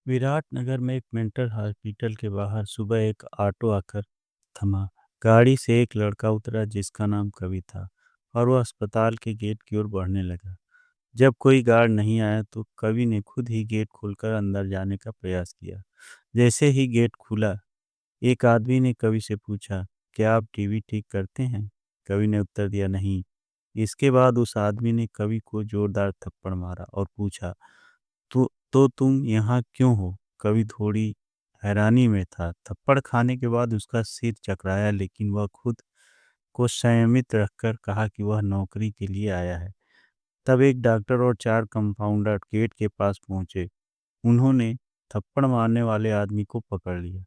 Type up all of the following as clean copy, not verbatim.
विराटनगर में एक mental hospital के बाहर सुबह एक ऑटो आकर थमा। गाड़ी से एक लड़का उतरा जिसका नाम कवि था और वह अस्पताल के गेट की ओर बढ़ने लगा। जब कोई गार्ड नहीं आया तो कवि ने खुद ही गेट खोलकर अंदर जाने का प्रयास किया। जैसे ही गेट खुला, एक आदमी ने कवि से पूछा, क्या आप टीवी ठीक करते हैं? कवि ने उत्तर दिया, नहीं। इसके बाद उस आदमी ने कवि को जोरदार थप्पड़ मारा और पूछा, तो तुम यहाँ क्यों हो? कवि थोड़ी हैरानी में था। थप्पड़ खाने के बाद उसका सिर चकराया, लेकिन वह खुद को संयमित रखकर कहा कि वह नौकरी के लिए आया है। तब एक डॉक्टर और 4 कंपाउंडर गेट के पास पहुंचे। उन्होंने थप्पड़ मारने वाले आदमी को पकड़ लिया।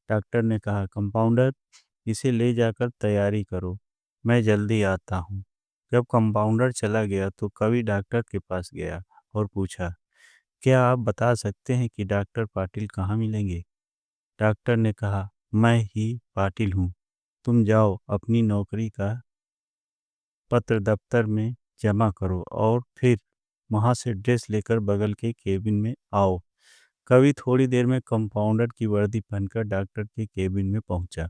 डॉक्टर ने कहा, कंपाउंडर, इसे ले जाकर तैयारी करो, मैं जल्दी आता हूँ। जब कंपाउंडर चला गया तो कवि डॉक्टर के पास गया और पूछा, क्या आप बता सकते हैं कि डॉक्टर पाटिल कहाँ मिलेंगे? डॉक्टर ने कहा, मैं ही पाटिल हूँ। तुम जाओ, अपनी नौकरी का पत्र दफ्तर में जमा करो और फिर वहाँ से ड्रेस लेकर बगल के केबिन में आओ। कवि थोड़ी देर में कंपाउंडर की वर्दी पहनकर डॉक्टर के केबिन में पहुंचा।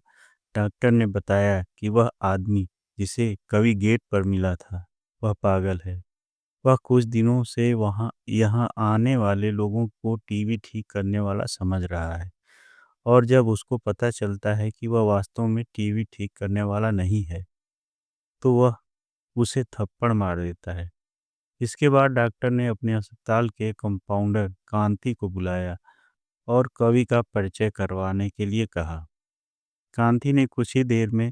डॉक्टर ने बताया कि वह आदमी जिसे कवि गेट पर मिला था, वह पागल है। वह कुछ दिनों से वहाँ यहाँ आने वाले लोगों को टीवी ठीक करने वाला समझ रहा है, और जब उसको पता चलता है कि वह वास्तव में टीवी ठीक करने वाला नहीं है, तो वह उसे थप्पड़ मार देता है। इसके बाद डॉक्टर ने अपने अस्पताल के कंपाउंडर कांति को बुलाया और कवि का परिचय करवाने के लिए कहा। कांति ने कुछ ही देर में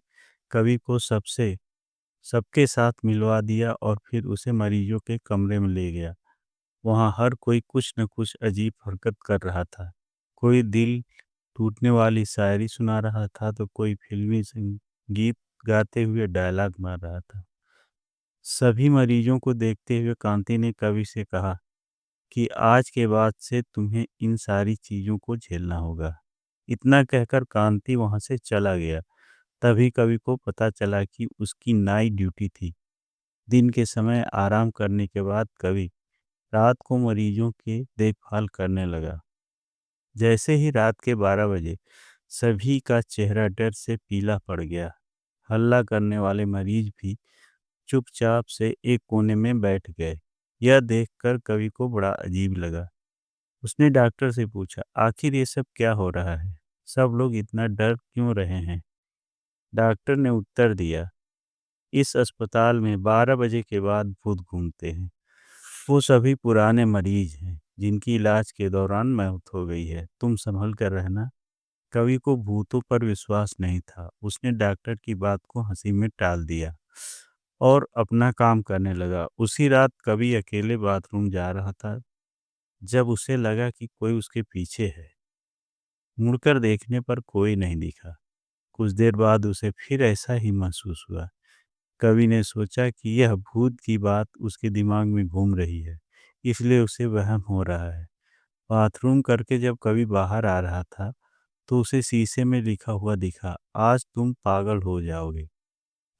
कवि को सबके साथ मिलवा दिया और फिर उसे मरीजों के कमरे में ले गया। वहाँ हर कोई कुछ न कुछ अजीब हरकत कर रहा था। कोई दिल टूटने वाली शायरी सुना रहा था तो कोई फिल्मी संगीत गाते हुए डायलॉग मार रहा था। सभी मरीजों को देखते हुए कांति ने कवि से कहा कि आज के बाद से तुम्हें इन सारी चीज़ों को झेलना होगा। इतना कहकर कांति वहाँ से चला गया। तभी कवि को पता चला कि उसकी नाइट ड्यूटी थी। दिन के समय आराम करने के बाद कवि रात को मरीजों की देखभाल करने लगा। जैसे ही रात के 12 बजे सभी का चेहरा डर से पीला पड़ गया। हल्ला करने वाले मरीज भी चुपचाप से एक कोने में बैठ गए। यह देखकर कवि को बड़ा अजीब लगा। उसने डॉक्टर से पूछा, आखिर ये सब क्या हो रहा है? सब लोग इतना डर क्यों रहे हैं? डॉक्टर ने उत्तर दिया, इस अस्पताल में 12 बजे के बाद भूत घूमते हैं। वो सभी पुराने मरीज हैं जिनकी इलाज के दौरान मौत हो गई है। तुम संभल कर रहना। कवि को भूतों पर विश्वास नहीं था। उसने डॉक्टर की बात को हंसी में टाल दिया और अपना काम करने लगा। उसी रात कवि अकेले बाथरूम जा रहा था जब उसे लगा कि कोई उसके पीछे है। मुड़कर देखने पर कोई नहीं दिखा। कुछ देर बाद उसे फिर ऐसा ही महसूस हुआ। कवि ने सोचा कि यह भूत की बात उसके दिमाग में घूम रही है, इसलिए उसे वहम हो रहा है। बाथरूम करके जब कवि बाहर आ रहा था तो उसे शीशे में लिखा हुआ दिखा, आज तुम पागल हो जाओगे।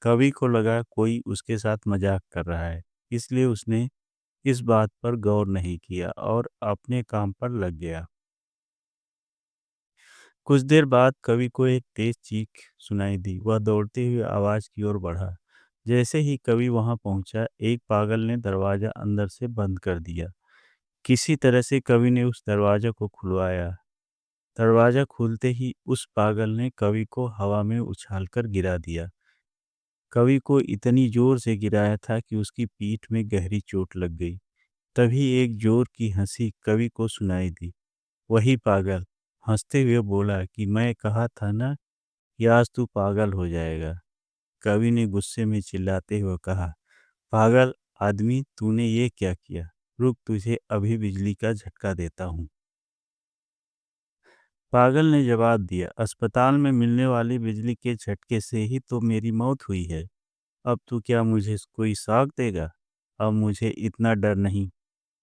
कवि को लगा कोई उसके साथ मजाक कर रहा है, इसलिए उसने इस बात पर गौर नहीं किया और अपने काम पर लग गया। कुछ देर बाद कवि को एक तेज चीख सुनाई दी। वह दौड़ते हुए आवाज की ओर बढ़ा। जैसे ही कवि वहां पहुंचा, एक पागल ने दरवाजा अंदर से बंद कर दिया। किसी तरह से कवि ने उस दरवाजा को खुलवाया। दरवाजा खुलते ही उस पागल ने कवि को हवा में उछालकर गिरा दिया। कवि को इतनी जोर से गिराया था कि उसकी पीठ में गहरी चोट लग गई। तभी एक जोर की हंसी कवि को सुनाई दी। वही पागल हंसते हुए बोला कि मैं कहा था ना कि आज तू पागल हो जाएगा। कवि ने गुस्से में चिल्लाते हुए कहा, पागल आदमी, तूने ये क्या किया? रुक, तुझे अभी बिजली का झटका देता हूँ। पागल ने जवाब दिया, अस्पताल में मिलने वाली बिजली के झटके से ही तो मेरी मौत हुई है। अब तू क्या मुझे कोई शॉक देगा? अब मुझे इतना डर नहीं।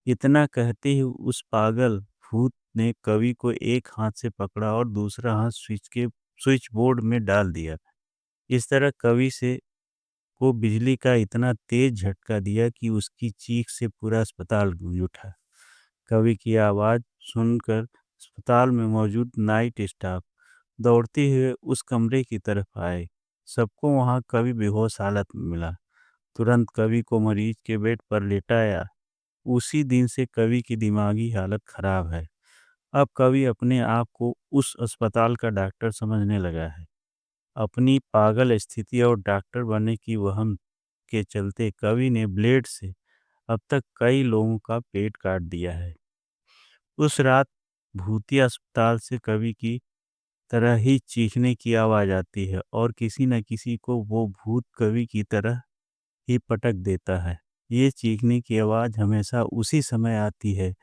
इतना कहते ही उस पागल भूत ने कवि को एक हाथ से पकड़ा और दूसरा हाथ स्विच बोर्ड में डाल दिया। इस तरह कवि से को बिजली का इतना तेज झटका दिया कि उसकी चीख से पूरा अस्पताल गूंज उठा। कवि की आवाज़ सुनकर अस्पताल में मौजूद नाइट स्टाफ दौड़ते हुए उस कमरे की तरफ आए। सबको वहां कवि बेहोश हालत में मिला। तुरंत कवि को मरीज के बेड पर लेटाया। उसी दिन से कवि की दिमागी हालत खराब है। अब कवि अपने आप को उस अस्पताल का डॉक्टर समझने लगा है। अपनी पागल स्थिति और डॉक्टर बनने की वहम के चलते कवि ने ब्लेड से अब तक कई लोगों का पेट काट दिया है। उस रात भूतिया अस्पताल से कवि की तरह ही चीखने की आवाज़ आती है और किसी न किसी को वो भूत कवि की तरह ही पटक देता है। ये चीखने की आवाज़ हमेशा उसी समय आती है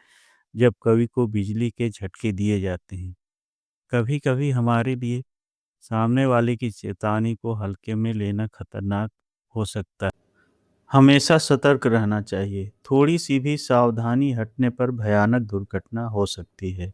जब कवि को बिजली के झटके दिए जाते हैं। कभी कभी हमारे लिए सामने वाले की चेतावनी को हल्के में लेना खतरनाक हो सकता है। हमेशा सतर्क रहना चाहिए। थोड़ी सी भी सावधानी हटने पर भयानक दुर्घटना हो सकती है।